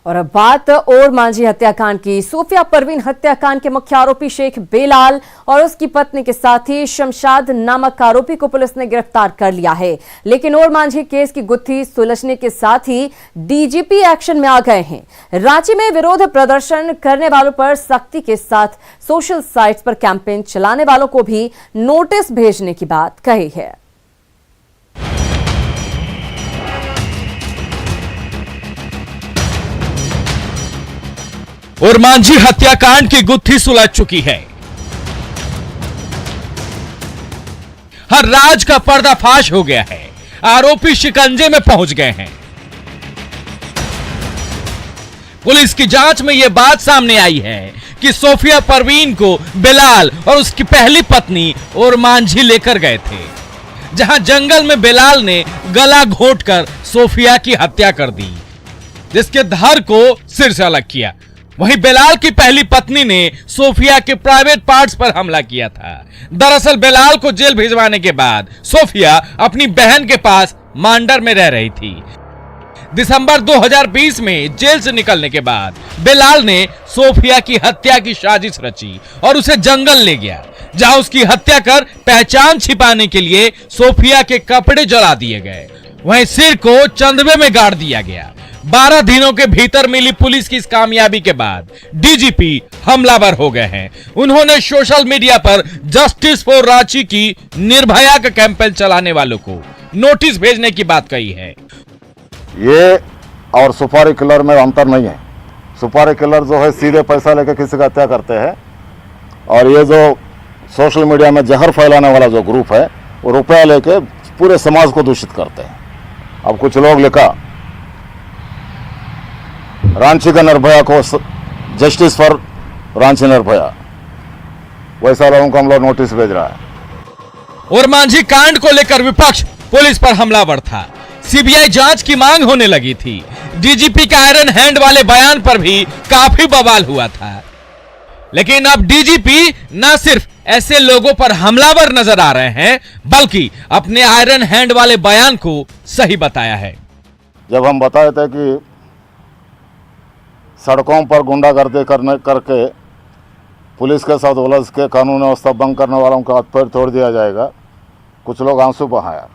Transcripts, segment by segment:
और अब बात और मांझी हत्याकांड की। सूफिया परवीन हत्याकांड के मुख्य आरोपी शेख बेलाल और उसकी पत्नी के साथी शमशाद नामक आरोपी को पुलिस ने गिरफ्तार कर लिया है। लेकिन और मांझी केस की गुत्थी सुलझने के साथ ही डीजीपी एक्शन में आ गए हैं। रांची में विरोध प्रदर्शन करने वालों पर सख्ती के साथ सोशल साइट्स पर कैंपेन चलाने वालों को भी नोटिस भेजने की बात कही है। और मांझी हत्याकांड की गुत्थी सुलझ चुकी है। हर राज का पर्दाफाश हो गया है। आरोपी शिकंजे में पहुंच गए हैं। पुलिस की जांच में यह बात सामने आई है कि सूफिया परवीन को बेलाल और उसकी पहली पत्नी और मांझी लेकर गए थे, जहां जंगल में बेलाल ने गला घोंटकर सूफिया की हत्या कर दी, जिसके धड़ को सिर से अलग किया। वहीं बेलाल की पहली पत्नी ने सूफिया के प्राइवेट पार्ट्स पर हमला किया था। दरअसल बेलाल को जेल भिजवाने के बाद सूफिया अपनी बहन के पास मांडर में रह रही थी। दिसंबर 2020 में जेल से निकलने के बाद बेलाल ने सूफिया की हत्या की साजिश रची और उसे जंगल ले गया, जहां उसकी हत्या कर पहचान छिपाने के लिए सूफिया के कपड़े जला दिए गए। वहीं सिर को चंदवे में गाड़ दिया गया। 12 दिनों के भीतर मिली पुलिस की इस कामयाबी के बाद डीजीपी हमलावर हो गए हैं। उन्होंने सोशल मीडिया पर जस्टिस फॉर रांची की निर्भया का कैंपेन चलाने वालों को नोटिस भेजने की बात कही है। ये और सुपारी किलर में अंतर नहीं है। सुपारी किलर जो है सीधे पैसा लेकर किसी का हत्या करते हैं, और ये जो सोशल मीडिया में जहर फैलाने वाला जो ग्रुप है वो रुपया लेके पूरे समाज को दूषित करते हैं। अब कुछ लोग लिखा रांची का निर्भया को जस्टिस फॉर रांची निर्भया, वैसा लोगों को हम लोग नोटिस भेज रहा है। और मांझी कांड को लेकर विपक्ष पुलिस पर हमलावर था। सीबीआई जांच की मांग होने लगी थी। डीजीपी के आयरन हैंड वाले बयान पर भी काफी बवाल हुआ था। लेकिन अब डीजीपी न सिर्फ ऐसे लोगों पर हमलावर नजर आ रहे हैं, बल्कि अपने आयरन हैंड वाले बयान को सही बताया है। जब हम बताए थे कि सड़कों पर गुंडागर्दी करके पुलिस के साथ उलझ के कानून व्यवस्था भंग करने वालों का हाथ पैर तोड़ दिया जाएगा, कुछ लोग आंसू बहाया।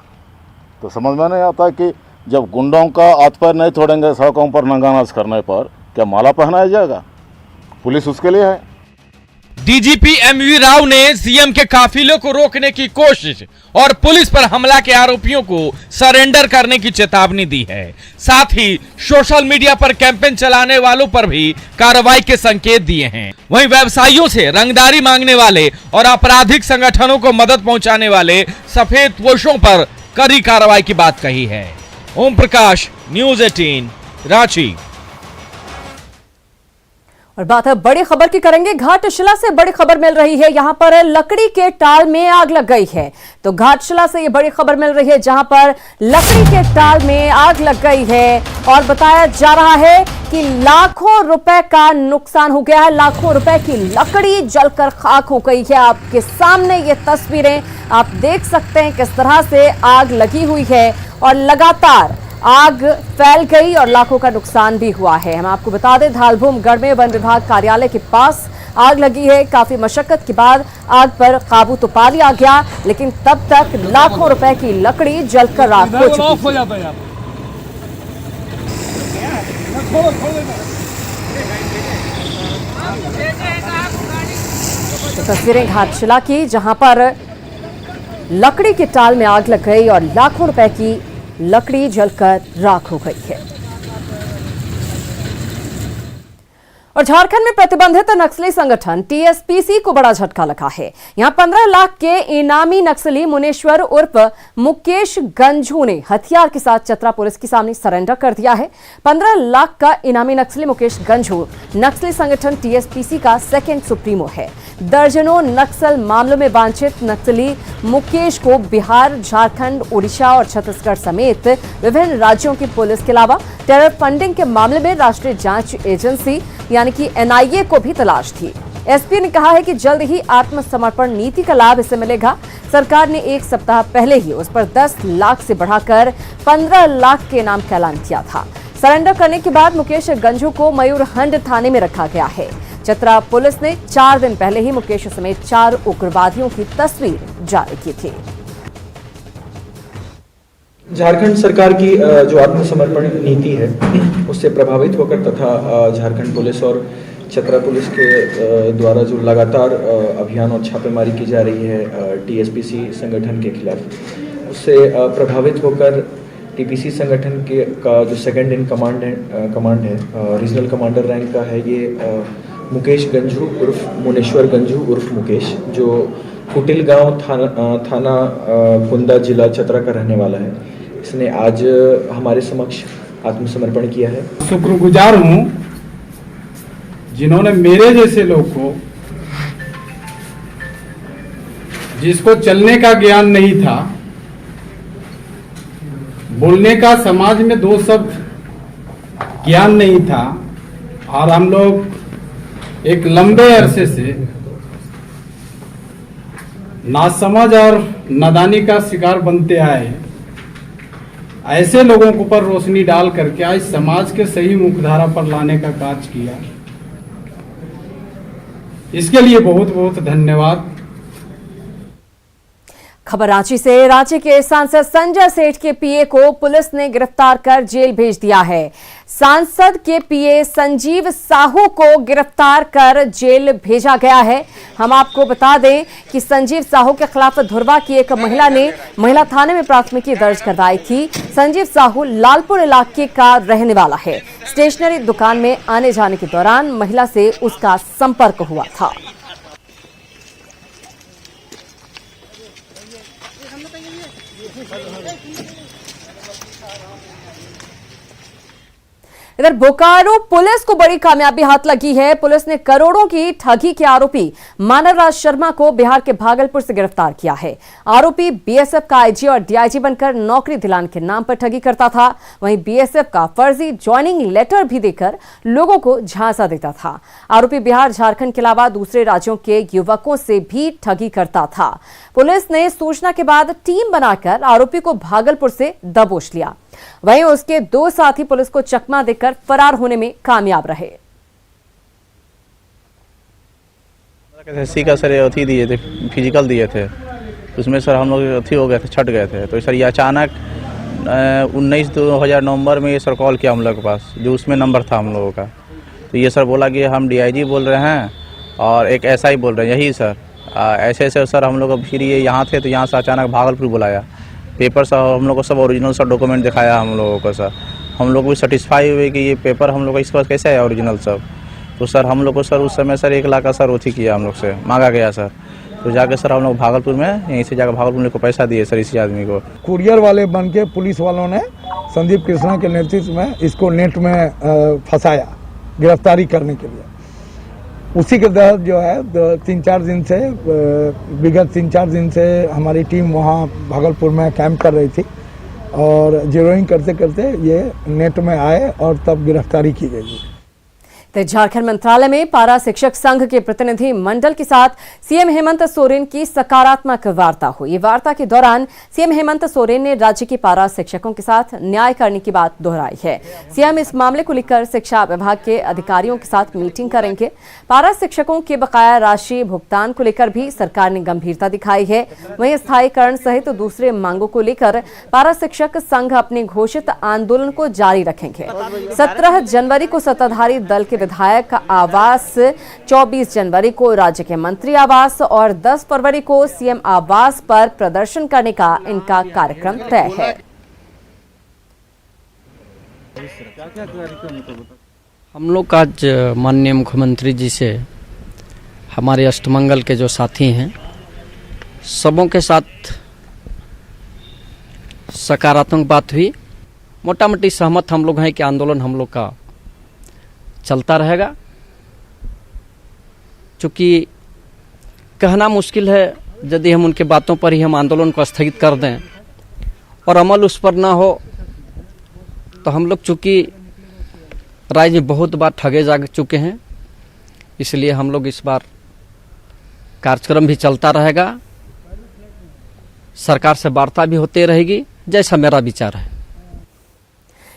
तो समझ में नहीं आता कि जब गुंडों का हाथ पैर नहीं तोड़ेंगे सड़कों पर नंगा नाच करने पर, क्या माला पहनाया जाएगा? पुलिस उसके लिए है। डीजीपी एमवी राव ने सीएम के काफिले को रोकने की कोशिश और पुलिस पर हमला के आरोपियों को सरेंडर करने की चेतावनी दी है। साथ ही सोशल मीडिया पर कैंपेन चलाने वालों पर भी कार्रवाई के संकेत दिए हैं। वहीं व्यवसायियों से रंगदारी मांगने वाले और आपराधिक संगठनों को मदद पहुंचाने वाले सफेद पोशों पर कड़ी कार्रवाई की बात कही है। ओम प्रकाश, न्यूज़ 18, रांची। और बात है बड़ी खबर की करेंगे। घाटशिला से बड़ी खबर मिल रही है। यहां पर लकड़ी के टाल में आग लग गई है। तो घाटशिला से ये बड़ी खबर मिल रही है जहां पर लकड़ी के टाल में आग लग गई है और बताया जा रहा है कि लाखों रुपए का नुकसान हो गया है। लाखों रुपए की लकड़ी जलकर खाक हो गई है। आपके सामने ये तस्वीरें आप देख सकते हैं किस तरह से आग लगी हुई है और लगातार आग फैल गई और लाखों का नुकसान भी हुआ है। हम आपको बता दें धालभूमगढ़ में वन विभाग कार्यालय के पास आग लगी है। काफी मशक्कत के बाद आग पर काबू तो पा लिया गया, लेकिन तब तक लाखों रुपए की लकड़ी जलकर राख हो चुकी है। तो तस्वीरें घाटशिला की जहां पर लकड़ी के टाल में आग लग गई और लाखों रुपए की लकड़ी जलकर राख हो गई है। और झारखंड में प्रतिबंधित नक्सली संगठन टीएसपीसी को बड़ा झटका लगा है। यहां 15 लाख के इनामी नक्सली मुनेश्वर उर्फ मुकेश गंझू ने हथियार के साथ चतरा पुलिस के सामने सरेंडर कर दिया है। 15 लाख का इनामी नक्सली मुकेश गंझू नक्सली संगठन टीएसपीसी का सेकंड सुप्रीमो है। दर्जनों नक्सल मामलों में वांछित नक्सली मुकेश को बिहार, झारखंड, ओडिशा और छत्तीसगढ़ समेत विभिन्न राज्यों की पुलिस के अलावा टेरर फंडिंग के मामले में राष्ट्रीय जांच एजेंसी यानी कि एनआईए को भी तलाश थी। एसपी ने कहा है कि जल्द ही आत्मसमर्पण नीति का लाभ इसे मिलेगा। सरकार ने एक सप्ताह पहले ही उस पर 10 लाख से बढ़ाकर 15 लाख के इनाम का ऐलान किया था। सरेंडर करने के बाद मुकेश गंझू को मयूरहंड थाने में रखा गया है। चतरा पुलिस ने 4 दिन पहले ही मुकेश समेत 4 उग्रवादियों की तस्वीर जारी की थी। झारखंड सरकार की जो आत्मसमर्पण नीति है उससे प्रभावित होकर तथा झारखंड पुलिस और चतरा पुलिस के द्वारा जो लगातार अभियान और छापेमारी की जा रही है टीएसपीसी संगठन के खिलाफ, उससे प्रभावित होकर टीपीसी संगठन के का जो सेकंड इन कमांड है रीजनल कमांडर रैंक का है ये मुकेश गंझू उर्फ मुनेश्वर गंझू उर्फ मुकेश, जो कुटिल गांव थाना कुंदा जिला चतरा का रहने वाला है। इसने आज हमारे समक्ष आत्मसमर्पण किया है। शुक्रगुजार हूँ जिन्होंने मेरे जैसे लोग को, जिसको चलने का ज्ञान नहीं था, बोलने का समाज में 2 शब्द ज्ञान नहीं था, और हम लोग एक लंबे अरसे से नासमझ और नादानी का शिकार बनते आए, ऐसे लोगों के ऊपर रोशनी डाल करके आज समाज के सही मुखधारा पर लाने का कार्य किया। इसके लिए बहुत बहुत धन्यवाद। खबर रांची से। रांची के सांसद संजय सेठ के पीए को पुलिस ने गिरफ्तार कर जेल भेज दिया है। सांसद के पीए संजीव साहू को गिरफ्तार कर जेल भेजा गया है। हम आपको बता दें कि संजीव साहू के खिलाफ धुरवा की एक महिला ने महिला थाने में प्राथमिकी दर्ज करवाई थी। संजीव साहू लालपुर इलाके का रहने वाला है। स्टेशनरी दुकान में आने जाने के दौरान महिला से उसका संपर्क हुआ था। इधर बोकारो पुलिस को बड़ी कामयाबी हाथ लगी है। पुलिस ने करोड़ों की ठगी के आरोपी मानवराज शर्मा को बिहार के भागलपुर से गिरफ्तार किया है। आरोपी बीएसएफ का आईजी और डीआईजी बनकर नौकरी दिलाने के नाम पर ठगी करता था। वहीं बीएसएफ का फर्जी ज्वाइनिंग लेटर भी देकर लोगों को झांसा देता था। आरोपी बिहार, झारखंड के अलावा दूसरे राज्यों के युवकों से भी ठगी करता था। पुलिस ने सूचना के बाद टीम बनाकर आरोपी को भागलपुर से दबोच लिया। वहीं उसके 2 साथी पुलिस को चकमा देकर फरार होने में कामयाब रहे। सी का सर अथी दिए थे, फिजिकल दिए थे, उसमें सर हम लोग अथी हो गए थे, छट गए थे। तो सर ये अचानक 19/2000 नवंबर में ये सर कॉल किया हम लोग के पास, जो उसमें नंबर था हम लोगों का। तो ये सर बोला कि हम डीआईजी बोल रहे हैं और एक एसआई बोल रहे हैं, यही सर ऐसे ऐसे सर हम लोग फिर ये यहाँ थे, तो यहाँ से अचानक भागलपुर बुलाया। पेपर सब हम लोग को सब ओरिजिनल सब डॉक्यूमेंट दिखाया हम लोगों को सर। हम लोग भी सेटिस्फाई हुए कि ये पेपर हम लोग का इसके पास कैसे है ओरिजिनल सब। तो सर हम लोग को सर उस समय सर 1 लाख का सर उठी किया हम लोग से, मांगा गया सर। तो जाके सर हम लोग भागलपुर में यहीं से जाकर भागलपुर को पैसा दिए सर इसी आदमी को। कुरियर वाले बन के पुलिस वालों ने संदीप कृष्णा के नेतृत्व में इसको नेट में फंसाया गिरफ्तारी करने के लिए। उसी के तहत जो है विगत 3-4 दिन से हमारी टीम वहाँ भागलपुर में कैंप कर रही थी और जीरोइंग करते करते ये नेट में आए और तब गिरफ्तारी की गई। तो झारखंड मंत्रालय में पारा शिक्षक संघ के प्रतिनिधि मंडल के साथ सीएम हेमंत सोरेन की सकारात्मक वार्ता हुई। वार्ता के दौरान सीएम हेमंत सोरेन ने राज्य के पारा शिक्षकों के साथ न्याय करने की बात दोहराई है। सीएम इस मामले को लेकर शिक्षा विभाग के अधिकारियों के साथ मीटिंग करेंगे। पारा शिक्षकों के बकाया राशि भुगतान को लेकर भी सरकार ने गंभीरता दिखाई है। वहीं स्थायीकरण सहित दूसरे मांगों को लेकर पारा शिक्षक संघ अपने घोषित आंदोलन को जारी रखेंगे। 17 जनवरी को सत्ताधारी दल के विधायक आवास, 24 जनवरी को राज्य के मंत्री आवास और 10 फरवरी को सीएम आवास पर प्रदर्शन करने का इनका कार्यक्रम तय है। हम लोग आज माननीय मुख्यमंत्री जी से हमारे अष्टमंगल के जो साथी हैं सबों के साथ सकारात्मक बात हुई। मोटा मोटी सहमत हम लोग हैं कि आंदोलन हम लोग का चलता रहेगा। चूँकि कहना मुश्किल है, यदि हम उनके बातों पर ही हम आंदोलन को स्थगित कर दें और अमल उस पर ना हो तो हम लोग चूँकि राज्य में बहुत बार ठगे जा चुके हैं, इसलिए हम लोग इस बार कार्यक्रम भी चलता रहेगा। सरकार से वार्ता भी होती रहेगी, जैसा मेरा विचार है।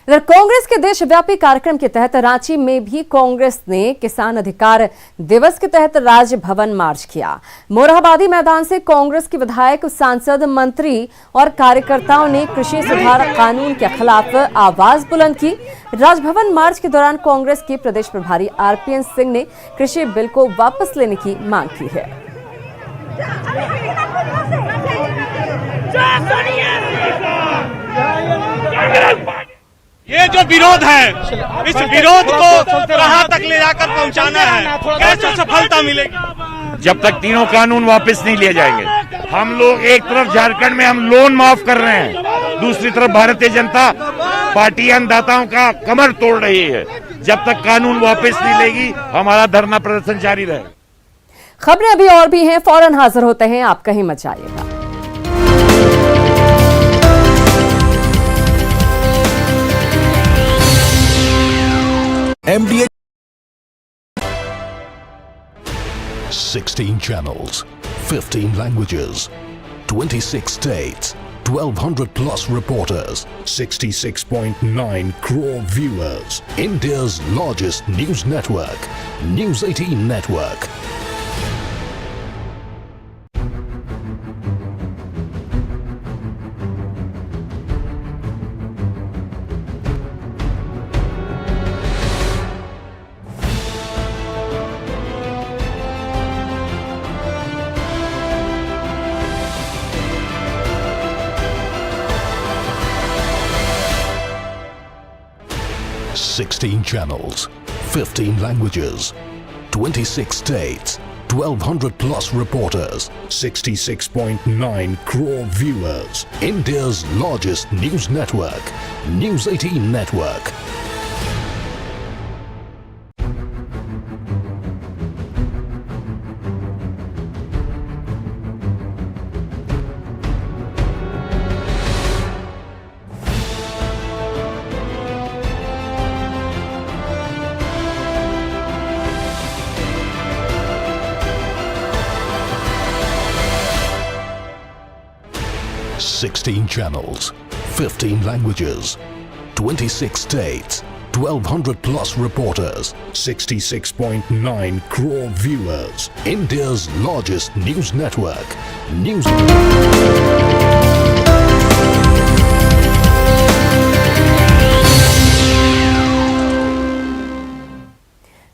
इधर कांग्रेस के देशव्यापी कार्यक्रम के तहत रांची में भी कांग्रेस ने किसान अधिकार दिवस के तहत राजभवन मार्च किया। मोरहाबादी मैदान से कांग्रेस के विधायक, सांसद, मंत्री और कार्यकर्ताओं ने कृषि सुधार कानून के खिलाफ आवाज बुलंद की। राजभवन मार्च के दौरान कांग्रेस के प्रदेश प्रभारी आरपीएन सिंह ने कृषि बिल को वापस लेने की मांग की है। ये जो विरोध है, इस विरोध को कहां तक ले जाकर पहुंचाना है, कैसे सफलता मिलेगी? जब तक तीनों कानून वापस नहीं लिए जाएंगे। हम लोग एक तरफ झारखंड में हम लोन माफ कर रहे हैं, दूसरी तरफ भारतीय जनता पार्टी अन्नदाताओं का कमर तोड़ रही है। जब तक कानून वापस नहीं लेगी हमारा धरना प्रदर्शन जारी रहेगा। खबरें अभी और भी हैं, फौरन हाजिर होते हैं, आप कहीं मत जाइएगा। MDA 16 channels, 15 languages, 26 states, 1200 plus reporters, 66.9 crore viewers. India's largest news network, News 18 Network. Sixteen channels, 15 languages, 26 states, 1200 plus reporters, 66.9 crore viewers. India's largest news network, News 18 Network. Sixteen channels, 15 languages, 26 states, 1200 plus reporters, 66.9 crore viewers. India's largest news network, News.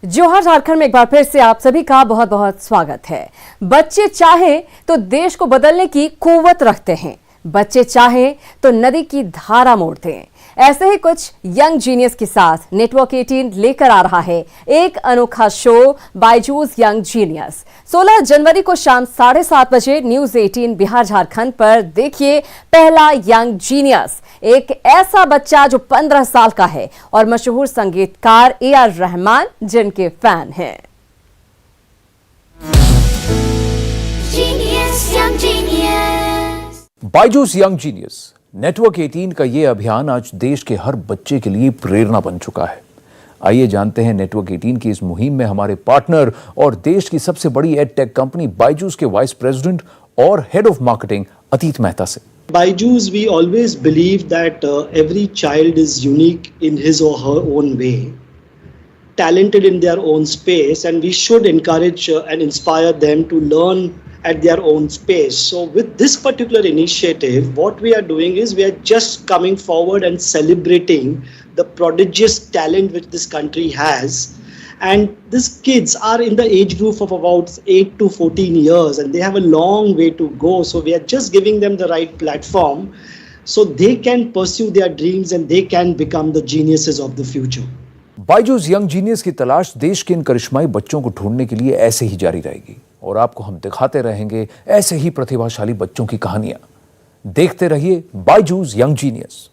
जोहार झारखंड में एक बार फिर से आप सभी का बहुत बहुत स्वागत है। बच्चे चाहे तो देश को बदलने की कुव्वत रखते हैं, बच्चे चाहे तो नदी की धारा मोड़ दें। ऐसे ही कुछ यंग जीनियस के साथ नेटवर्क 18 लेकर आ रहा है एक अनोखा शो, बायजूस यंग जीनियस। 16 जनवरी को शाम 7:30 बजे न्यूज 18 बिहार झारखंड पर देखिए पहला यंग जीनियस, एक ऐसा बच्चा जो 15 साल का है और मशहूर संगीतकार AR रहमान जिनके फैन हैं। बायजूस यंग जीनियस नेटवर्क 18 का ये अभियान आज देश के हर बच्चे के लिए प्रेरणा बन चुका है। आइए जानते हैं नेटवर्क 18 की इस मुहिम में हमारे पार्टनर और देश की सबसे बड़ी एडटेक कंपनी बायजूस के वाइस प्रेसिडेंट और हेड ऑफ मार्केटिंग अतीत मेहता से। Byju's, we always believe that every child is unique in his or her own way, talented in their own space, and we should encourage and inspire them to learn at their own space. So with this particular initiative, what we are doing is we are just coming forward and celebrating the prodigious talent which this country has. And these kids are in the age group of about 8 to 14 years and they have a long way to go. So we are just giving them the right platform so they can pursue their dreams and they can become the geniuses of the future. Byju's young genius की तलाश देश के इन करिश्माई बच्चों को ढूंढने के लिए ऐसे ही जारी रहेगी और आपको हम दिखाते रहेंगे ऐसे ही प्रतिभाशाली बच्चों की कहानियां। देखते रहिए बायजूस यंग जीनियस।